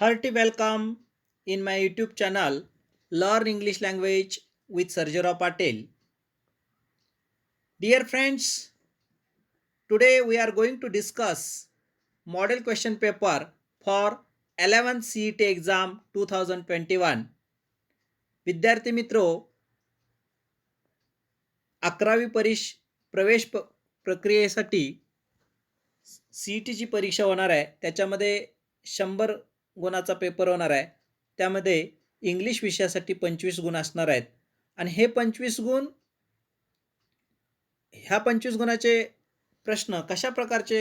Hearty welcome in my YouTube channel Learn English Language with Sarjara Patel. Dear friends, today we are going to discuss model question paper for 11th CET exam 2021. विद्यार्थी मित्रों, 11वी प्रवेश प्रक्रियेसाठी CETची परीक्षा होणार आहे. त्याच्यामध्ये 100 गुणाचा paper होणार आहे. त्यामध्ये इंग्लिश विषयासाठी 25 गुण असणार आहेत आणि हे 25 गुण ह्या 25 गुणाचे प्रश्न कशा प्रकारचे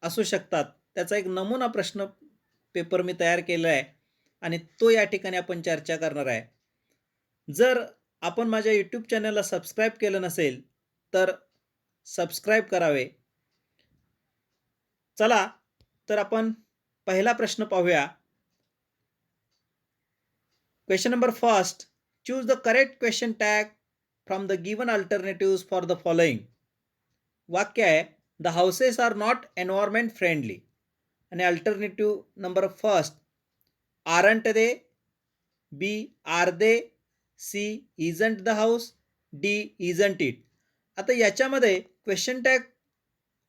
असू शकतात त्याचा एक नमुना प्रश्न पेपर मी तयार केला आहे आणि तो या ठिकाणी आपण चर्चा करणार आहे. जर आपण माझ्या YouTube चॅनलला सबस्क्राईब केलं नसेल तर सबस्क्राईब करावे. चला तर आपण पहिला प्रश्न पाहूया. Question number first, choose the correct question tag from the given alternatives for the following. वाक्य आहे the houses are not environment friendly आणि alternative number first aren't they, B are they, C isn't the house, D isn't it. आता याच्यामध्ये question tag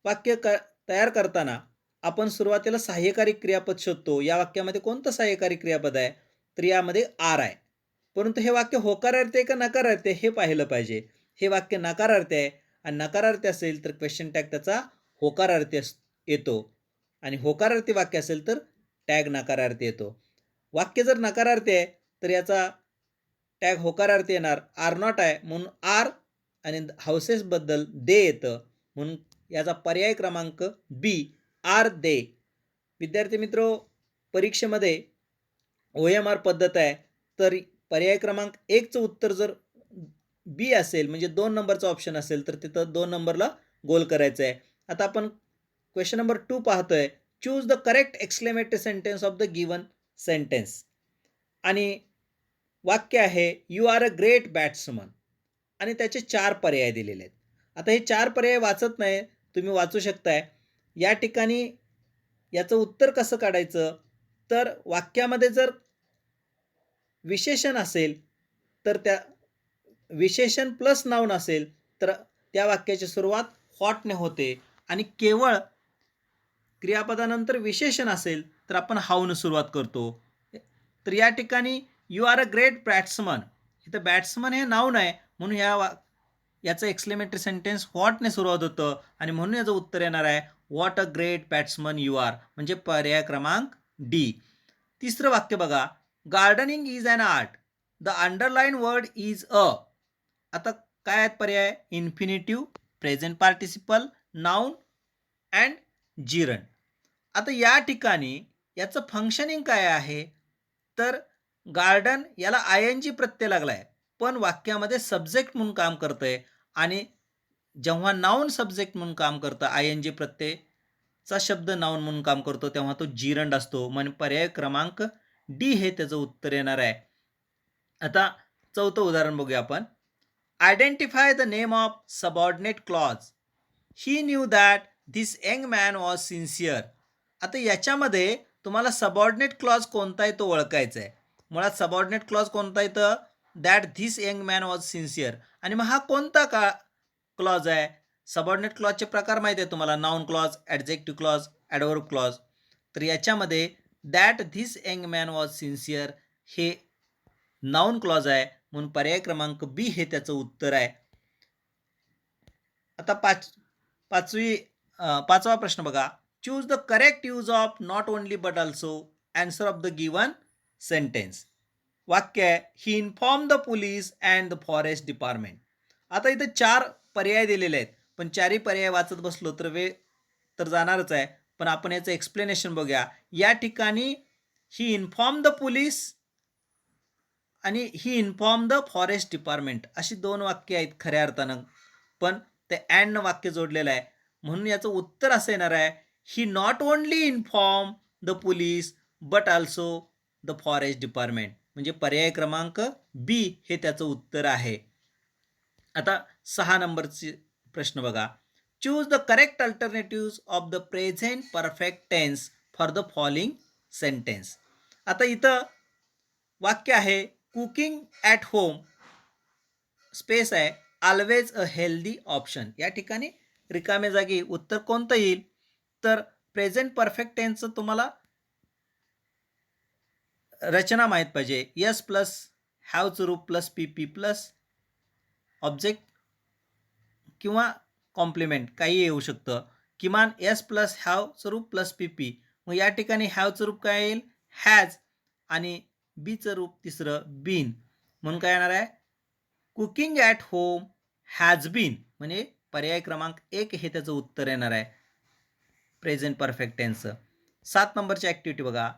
वाक्य तयार करताना आपण सुरुवातीला सहाय्यकारी क्रियापद शोधतो. या वाक्यामध्ये कोणतं सहाय्यकारी क्रियापद आहे? तर यामध्ये आर आहे. परंतु हे वाक्य होकारार्थी आहे का नकारार्थी आहे हे पाहिलं पाहिजे. हे वाक्य नकारार्थी आहे आणि नकारार्थी असेल तर क्वेश्चन टॅग त्याचा होकारार्थी येतो आणि होकारार्थी वाक्य असेल तर टॅग नकारार्थी येतो. वाक्य जर नकारार्थी आहे तर याचा टॅग होकारार्थी येणार. आर नॉट आहे म्हणून आर आणि हाऊसेस बद्दल दे येतं म्हणून याचा पर्याय क्रमांक बी आर दे. विद्यार्थी मित्रो, परीक्षेमध्ये OMR पद्धत आहे तर पर्याय क्रमांक 1चं उत्तर जर बी असेल म्हणजे 2 नंबरचा ऑप्शन असेल तर तिथं 2 नंबरला गोल करायचं आहे. आता आपण क्वेश्चन नंबर 2 पाहतोय. Choose the correct exclamatory sentence of the given sentence आणि वाक्य आहे you are a great batsman आणि त्याचे 4 पर्याय दिलेले आहेत. आता हे 4 पर्याय वाचत नाही, तुम्ही वाचू शकताय. या ठिकाणी याचं उत्तर कसं काढायचं तर वाक्यामध्ये जर विशेषण असेल तर त्या विशेषण प्लस नाउन असेल तर त्या वाक्याची सुरुवात व्हॉटने होते आणि केवळ क्रियापदानंतर विशेषण असेल तर आपण हाऊने सुरुवात करतो. तर या ठिकाणी you are a great batsman, इथं बॅट्समन हे नाउन आहे म्हणून याचं एक्सक्लेमेटरी सेंटेन्स व्हॉटने सुरुवात होतं आणि म्हणून याचं उत्तर येणार आहे what a great batsman you are म्हणजे पर्याय क्रमांक डी. तिसरं वाक्य बघा, gardening is an art, the underline word is a. आता काय आहेत पर्याय? Infinitive, present participle, noun and gerund. आता या ठिकाणी याचं फंक्शनिंग काय आहे तर गार्डन याला ING प्रत्यय लागलाय पण वाक्यामध्ये सब्जेक्ट म्हणून काम करतंय आणि जेव्हा नाउन सब्जेक्ट म्हणून काम करतं ING प्रत्ययचा शब्द नाउन म्हणून काम करतो तेव्हा तो जिरंड असतो. म्हणजे पर्याय क्रमांक डी हे त्याचं उत्तर येणार आहे. आता चौथं उदाहरण बघूया आपण. Identify the name of subordinate clause. He knew that this young man was sincere. आता याच्यामध्ये तुम्हाला सबऑर्डिनेट क्लॉज कोणता आहे तो ओळखायचा आहे. मुळात सबऑर्डिनेट क्लॉज कोणता येतं? That this young man was sincere. आणि मग हा कोणता क्लॉज आहे? सबऑर्डिनेट क्लॉजचे प्रकार माहिती आहे तुम्हाला, noun clause, adjective clause, adverb clause. तर याच्यामध्ये that this young man was sincere हे नाउन क्लॉज आहे म्हणून पर्याय क्रमांक बी हे त्याचं उत्तर आहे. आता पाचवा प्रश्न बघा. Choose the correct use of not only but also answer of the given sentence. वाक्य आहे he inform the police and the forest department. आता इथं 4 पर्याय दिलेले आहेत पण 4ही पर्याय वाचत बसलो तर वेळ तर जाणारच आहे. पण आपण याचं एक्सप्लेनेशन बघूया. या ठिकाणी ही इन्फॉर्म द पोलीस आणि ही इन्फॉर्म द फॉरेस्ट डिपार्टमेंट अशी 2 वाक्य आहेत खऱ्या अर्थानं, पण ते अँड वाक्य जोडलेलं आहे म्हणून याचं उत्तर असं येणार आहे he not only inform the police but also the forest department म्हणजे पर्याय क्रमांक बी हे त्याचं उत्तर आहे. आता 6 नंबरचे प्रश्न बघा. Choose the correct alternative of the present perfect tense for the following sentence. आता इथं वाक्य आहे कुकिंग ॲट होम स्पेस आहे ऑलवेज अ हेल्दी ऑप्शन. या ठिकाणी रिकाम्या जागी उत्तर कोणतं येईल तर प्रेझेंट परफेक्ट टेन्सचं तुम्हाला रचना माहीत पाहिजे. यस प्लस हॅवचं रूप plus P P plus object किंवा कॉम्प्लिमेंट काही येऊ शकतं. किमान एस प्लस हॅवचं रूप प्लस पी पी. मग या ठिकाणी हॅवचं रूप काय येईल हॅज आणि बीचं रूप तिसरं बीन म्हणून काय येणार आहे cooking at home has been म्हणजे पर्याय क्रमांक 1 हे त्याचं उत्तर येणार आहे प्रेझेंट परफेक्ट टेन्सचं. 7 नंबरची ॲक्टिव्हिटी बघा.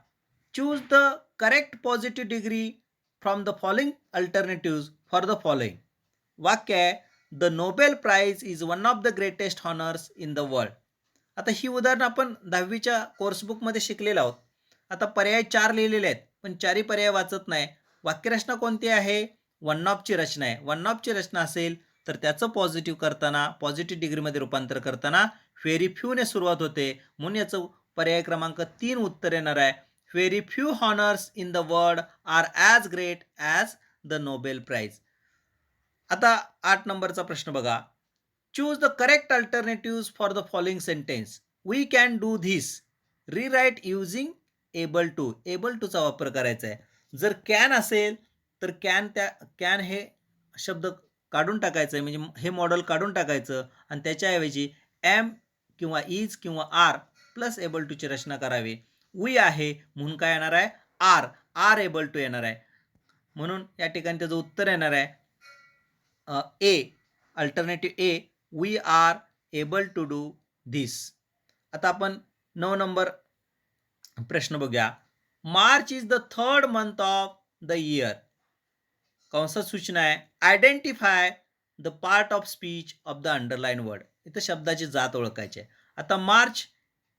Choose the correct positive degree from the following alternative for the following. वाक्य आहे the Nobel prize is one of the greatest honours in the world. आता ही उदाहरणं आपण 10वीच्या कोर्सबुकमध्ये शिकलेलो आहोत. आता पर्याय 4 लिहिलेले आहेत पण 4ही पर्याय वाचत नाही. वाक्यरचना कोणती आहे वन ऑफची रचना आहे. वन ऑफची रचना असेल तर त्याचं पॉझिटिव्ह करताना पॉझिटिव्ह डिग्रीमध्ये रूपांतर करताना व्हेरी फ्यूने सुरुवात होते म्हणून याचं पर्याय क्रमांक 3 उत्तर येणार आहे. Very few honours in the world are as great as the Nobel prize. आता 8 नंबरचा प्रश्न बघा. Choose the correct alternative for the following sentence. We can do this. Rewrite using able to. Able टूचा वापर करायचा आहे. जर कॅन असेल तर कॅन हे शब्द काढून टाकायचं आहे म्हणजे हे मॉडेल काढून टाकायचं आणि त्याच्याऐवजी एम किंवा इज किंवा आर प्लस एबल टूची रचना करावी. वी आहे म्हणून काय येणार आहे आर एबल टू येणार आहे. म्हणून या ठिकाणी त्याचं उत्तर येणार आहे A alternative A we are able to do this. आता आपण 9 नंबर प्रश्न बघूया. March is the third month of the year. कंसात सूचना आहे identify the part of speech of the underline word. इथं शब्दाची जात ओळखायची आहे. आता मार्च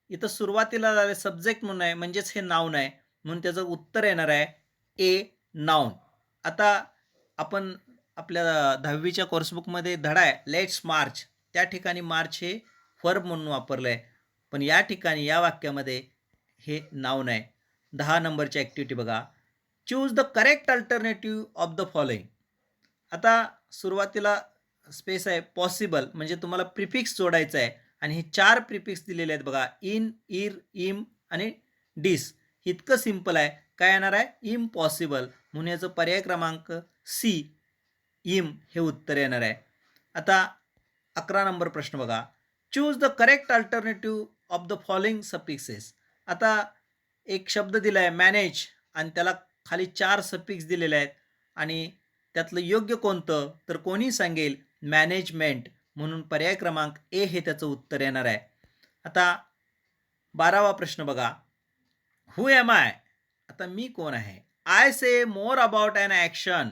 इथं सुरुवातीला झाले सब्जेक्ट म्हणून आहे म्हणजेच हे नाऊन आहे म्हणून त्याचं उत्तर येणार आहे ए नाऊन. आता आपण आपल्या 10वीच्या कोर्सबुकमध्ये धडा आहे लेट्स मार्च त्या ठिकाणी मार्च हे वर्ब म्हणून वापरलं आहे पण या ठिकाणी या वाक्यामध्ये हे नाऊन आहे. 10 नंबरची ॲक्टिव्हिटी बघा. Choose the correct alternative of the following. आता सुरुवातीला स्पेस आहे पॉसिबल म्हणजे तुम्हाला प्रिफिक्स जोडायचं आहे आणि हे 4 प्रिफिक्स दिलेले आहेत बघा इन इर इम आणि डिस. इतकं सिम्पल आहे. काय येणार आहे इम्पॉसिबल म्हणून याचं पर्याय क्रमांक सी इम हे उत्तर येणार आहे. आता 11 नंबर प्रश्न बघा. Choose the correct alternative of the following suffixes. आता एक शब्द दिला आहे मॅनेज आणि त्याला खाली 4 सफिक्स दिलेले आहेत आणि त्यातलं योग्य कोणतं तर कोणी सांगेल मॅनेजमेंट म्हणून पर्याय क्रमांक ए हे त्याचं उत्तर येणार आहे. आता 12वा प्रश्न बघा. Who am I. आता मी कोण आहे. I say more about an action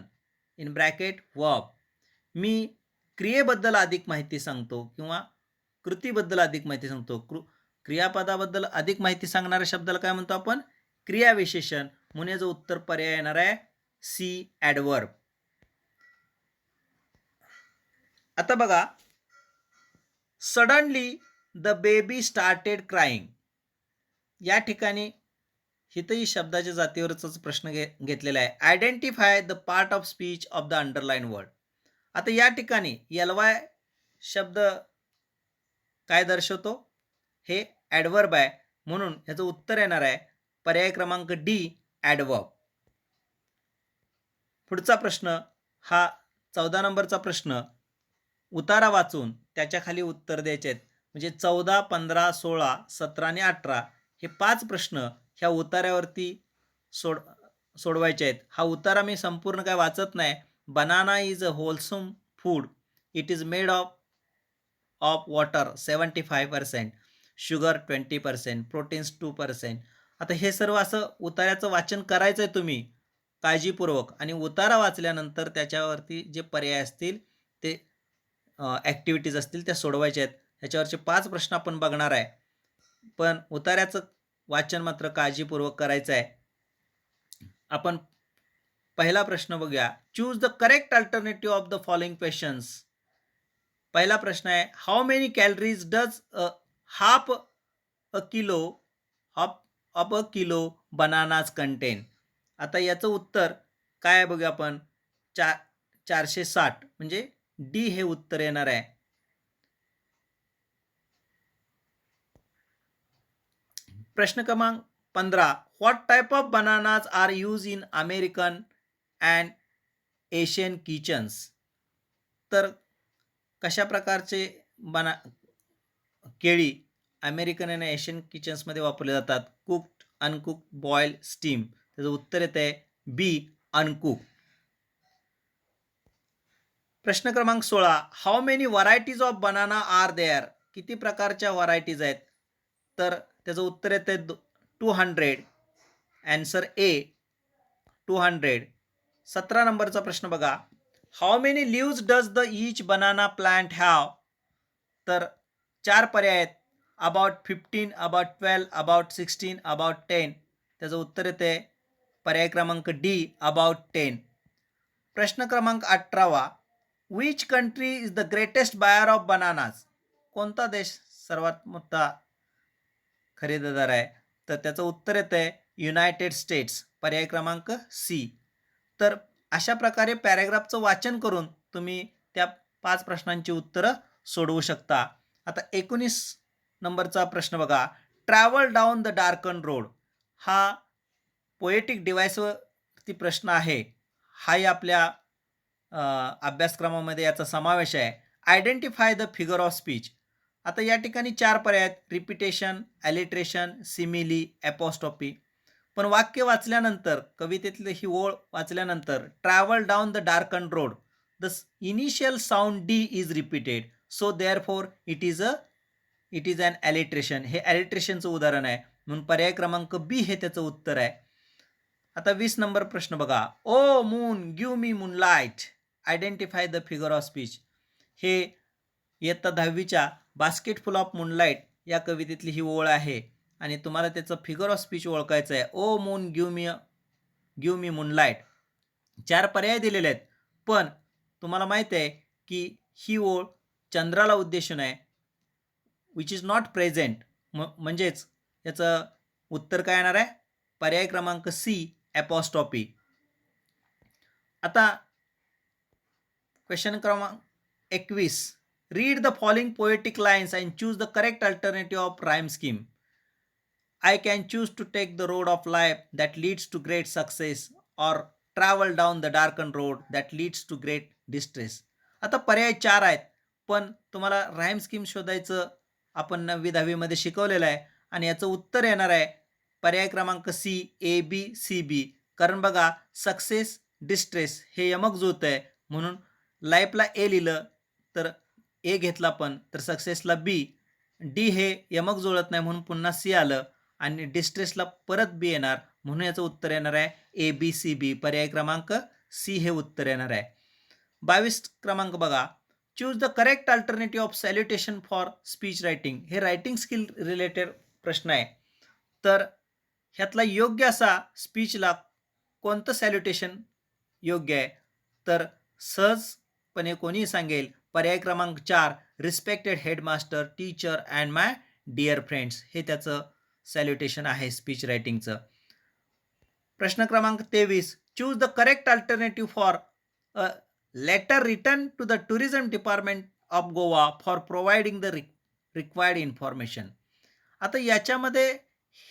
in bracket verb. मी क्रियेबद्दल अधिक माहिती सांगतो किंवा कृतीबद्दल अधिक माहिती सांगतो. क्रियापदाबद्दल अधिक माहिती सांगणाऱ्या शब्दाला काय म्हणतो आपण क्रियाविशेषण म्हणून याचं उत्तर पर्याय येणार आहे सी ॲडवर्ब. आता बघा suddenly the baby started crying. या ठिकाणी हिथंही शब्दाच्या जातीवरच प्रश्न घेतलेला आहे. Identify the part of speech of the underline word. आता या ठिकाणी एलवाय शब्द काय दर्शवतो हे ॲडवर्ब आहे म्हणून ह्याचं उत्तर येणार आहे पर्याय क्रमांक डी ॲडवर्ब. पुढचा प्रश्न हा 14 नंबरचा प्रश्न उतारा वाचून त्याच्या खाली उत्तर द्यायचे आहेत. म्हणजे 14, 15, 16, 17 आणि 18 हे 5 प्रश्न ह्या उतार्यावरती सोडवायचे आहेत. हा उतारा मी संपूर्ण काय वाचत नाही. Banana is a wholesome food. It is made of water 75%, sugar 20%, proteins 2%. आता हे सर्व असं उतार्याचं वाचन करायचं आहे तुम्ही काळजीपूर्वक आणि उतारा वाचल्यानंतर त्याच्यावरती जे पर्याय असतील ते ॲक्टिव्हिटीज असतील त्या सोडवायच्या आहेत. ह्याच्यावरचे 5 प्रश्न आपण बघणार आहे पण उतार्याचं वाचन मात्र काळजीपूर्वक करायचं आहे. आपण पहिला प्रश्न बघूया. Choose the correct alternative of the following questions. पहिला प्रश्न आहे how many calories does half a kilo of of a kilo bananas content. आता याचं उत्तर काय आहे बघूया आपण. 460 म्हणजे डी हे उत्तर येणार आहे. प्रश्न क्रमांक 15. What type of bananas are use in American and Asian kitchens. तर कशा प्रकारचे केळी अमेरिकन आणि एशियन किचन्समध्ये वापरले जातात. Cooked, uncooked, boil, steam. त्याचं उत्तर येत आहे बी, अनकुक. प्रश्न क्रमांक 16. How many varieties of banana are there. किती प्रकारच्या व्हरायटीज आहेत. तर त्याचं उत्तर येत आहे 200. ॲन्सर ए 200. 17 नंबरचा प्रश्न बघा. How many leaves does the each banana plant have. तर 4 पर्याय आहेत. About 15, about 12, about 16, about 10. त्याचं उत्तर येते पर्याय क्रमांक डी, अबाउट 10. प्रश्न क्रमांक 18. Which country is the greatest buyer of bananas. कोणता देश सर्वात मोठा खरेदीदार आहे. तर त्याचं उत्तर येत आहे युनायटेड स्टेट्स, पर्याय क्रमांक सी. तर अशा प्रकारे पॅरेग्राफचं वाचन करून तुम्ही त्या 5 प्रश्नांची उत्तरं सोडवू शकता. आता 19 नंबरचा प्रश्न बघा. Travel down the darken road. हा पोएटिक डिव्हाइसवरती प्रश्न आहे. हाही आपल्या अभ्यासक्रमामध्ये याचा समावेश आहे. Identify the figure of speech. आता या ठिकाणी 4 पर्याय आहेत. Repetition, alliteration, simile, apostrophe. पण वाक्य वाचल्यानंतर, कवितेतली ही ओळ वाचल्यानंतर, travel down the darken road, the initial sound D is repeated, so therefore it is an alliteration. हे ॲलिट्रेशनचं उदाहरण आहे, म्हणून पर्याय क्रमांक बी हे त्याचं उत्तर आहे. आता 20 नंबर प्रश्न बघा. O moon give me moonlight, identify the figure of speech. हे इयत्ता 10वीच्या बास्केटफुल ऑफ मूनलाईट या कवितेतली ही ओळ आहे आणि तुम्हाला त्याचं फिगर ऑफ स्पीच ओळखायचं आहे. O moon give me moonlight. 4 पर्याय दिलेले आहेत, पण तुम्हाला माहिती आहे की ही ओळ चंद्राला उद्देशून आहे, विच इज नॉट प्रेझेंट. म्हणजेच याचं उत्तर काय येणार आहे. पर्याय क्रमांक सी, ॲपॉस्ट्रॉफी. आता क्वेश्चन क्रमांक 21. Read the following poetic lines and choose the correct alternative of rhyme scheme. I can choose to take the road of life that leads to great success or travel down the darkened road that leads to great distress. आता पर्याय 4 आहेत, पण तुम्हाला rhyme scheme शोधायचं आपण 9वी-10वीमध्ये शिकवलेलं आहे आणि याचं उत्तर येणार आहे पर्याय क्रमांक C, A B C B. कारण बघा, सक्सेस, डिस्ट्रेस हे यमक जुळत आहे, म्हणून लाईफला ए लिहिलं तर ए घेतला, पण तर सक्सेसला बी. डी हे यमक जुळत नाही म्हणून पुन्हा सी आलं आणि डिस्ट्रेसला परत बी येणार, म्हणून याचं उत्तर येणार आहे ए बी सी बी, पर्याय क्रमांक सी हे उत्तर येणार आहे. 22 क्रमांक बघा. Choose the correct alternative of salutation for speech writing. हे रायटिंग स्किल रिलेटेड प्रश्न आहे. तर ह्यातला योग्य असा स्पीचला कोणतं सॅल्युटेशन योग्य आहे. तर सहजपणे कोणीही सांगेल पर्याय क्रमांक 4, respected headmaster, teacher and my dear friends, हे त्याचं सॅल्युटेशन आहे स्पीच रायटिंगचं. प्रश्न क्रमांक 23. Choose the correct alternative for a letter return to the tourism department of Goa for providing the required information. आता याच्यामध्ये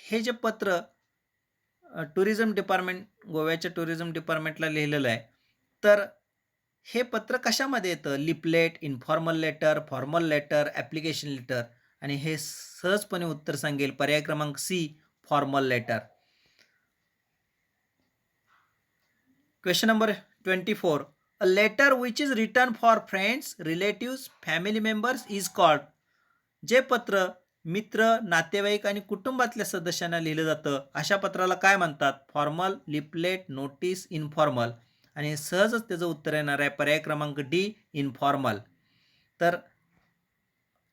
हे जे पत्र टुरिझम डिपार्टमेंट, गोव्याच्या टुरिझम डिपार्टमेंटला लिहिलेलं आहे, तर हे पत्र कशामध्ये येतं. Leaflet, informal letter, formal letter, application letter. आणि हे सहजपणे उत्तर सांगेल पर्याय क्रमांक C, formal letter. Question number 24. A letter which is return for friends, relatives, family members is called. जे पत्र मित्र, नातेवाईक आणि कुटुंबातल्या सदस्यांना लिहिलं जातं अशा पत्राला काय म्हणतात. Formal, leaflet, notice, informal. आणि सहजच त्याचं उत्तर येणार आहे पर्याय क्रमांक डी, इन्फॉर्मल. तर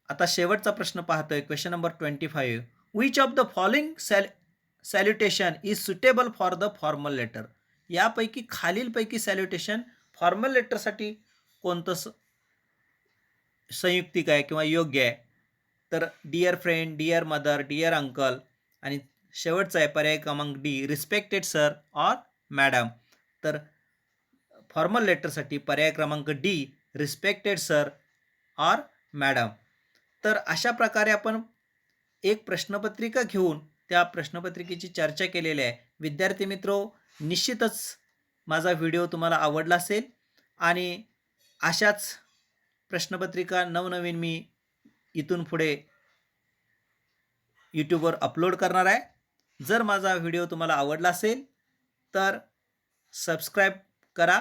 आता शेवटचा प्रश्न पाहतोय. Question number 25. Which of the following salutation is suitable for the formal letter. यापैकी खालीलपैकी सॅल्युटेशन फॉर्मल लेटरसाठी कोणतं संयुक्तिक आहे किंवा योग्य आहे. तर dear friend, dear mother, dear uncle. आणि शेवटचा आहे पर्याय क्रमांक D, respected sir or madam. तर फॉर्मल लेटरसाठी पर्याय क्रमांक D, respected sir or madam. तर अशा प्रकारे आपण एक प्रश्नपत्रिका घेऊन त्या प्रश्नपत्रिकेची चर्चा केलेली आहे. विद्यार्थी मित्रो, निश्चितच माझा व्हिडिओ तुम्हाला आवडला असेल आणि अशाच प्रश्नपत्रिका नवनवीन मी इथून पुढे यूट्यूबवर अपलोड करणार आहे. जर माझा व्हिडिओ तुम्हाला आवडला असेल तर सबस्क्राईब करा.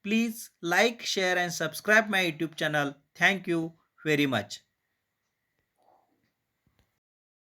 Please like, share and subscribe my YouTube channel. Thank you very much.